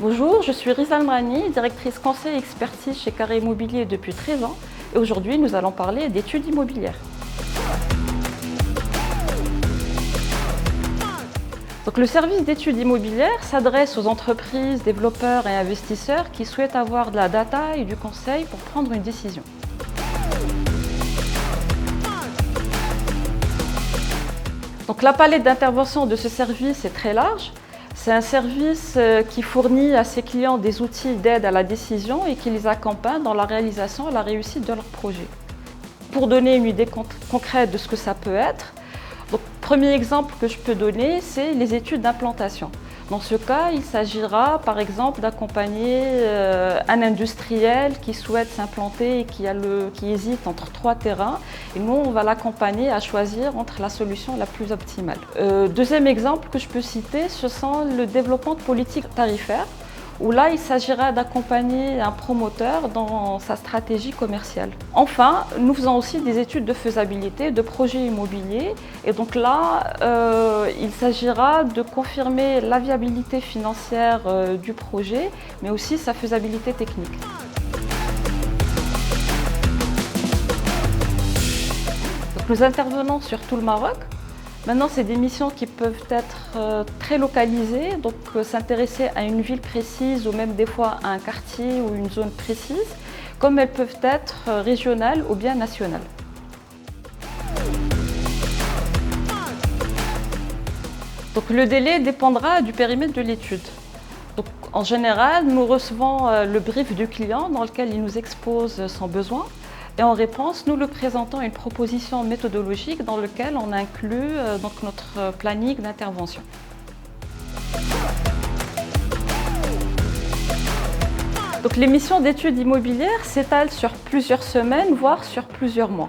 Bonjour, je suis Rizal Mrani, directrice conseil et expertise chez Carré Immobilier depuis 13 ans et aujourd'hui nous allons parler d'études immobilières. Donc, le service d'études immobilières s'adresse aux entreprises, développeurs et investisseurs qui souhaitent avoir de la data et du conseil pour prendre une décision. Donc, la palette d'intervention de ce service est très large. C'est un service qui fournit à ses clients des outils d'aide à la décision et qui les accompagne dans la réalisation et la réussite de leurs projets. Pour donner une idée concrète de ce que ça peut être, donc, premier exemple que je peux donner, c'est les études d'implantation. Dans ce cas, il s'agira par exemple d'accompagner un industriel qui souhaite s'implanter et qui hésite entre 3 terrains. Et nous, on va l'accompagner à choisir entre la solution la plus optimale. Deuxième exemple que je peux citer, ce sont le développement de politiques tarifaires, où là, il s'agira d'accompagner un promoteur dans sa stratégie commerciale. Enfin, nous faisons aussi des études de faisabilité de projets immobiliers. Et donc là, il s'agira de confirmer la viabilité financière du projet, mais aussi sa faisabilité technique. Donc, nous intervenons sur tout le Maroc. Maintenant, c'est des missions qui peuvent être très localisées, donc s'intéresser à une ville précise ou même des fois à un quartier ou une zone précise, comme elles peuvent être régionales ou bien nationales. Donc, le délai dépendra du périmètre de l'étude. Donc, en général, nous recevons le brief du client dans lequel il nous expose son besoin. Et en réponse, nous lui présentons une proposition méthodologique dans laquelle on inclut notre planning d'intervention. Donc, les missions d'études immobilières s'étalent sur plusieurs semaines, voire sur plusieurs mois.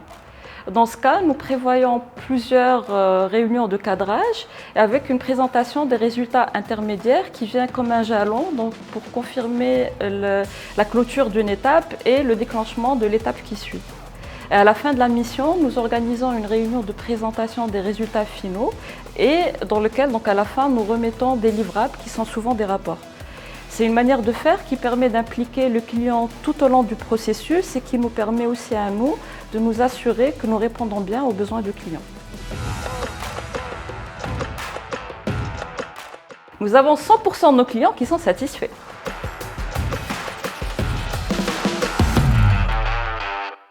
Dans ce cas, nous prévoyons plusieurs réunions de cadrage avec une présentation des résultats intermédiaires qui vient comme un jalon pour confirmer la clôture d'une étape et le déclenchement de l'étape qui suit. Et à la fin de la mission, nous organisons une réunion de présentation des résultats finaux et dans lequel, à la fin, nous remettons des livrables qui sont souvent des rapports. C'est une manière de faire qui permet d'impliquer le client tout au long du processus et qui nous permet aussi à nous de nous assurer que nous répondons bien aux besoins du client. Nous avons 100% de nos clients qui sont satisfaits.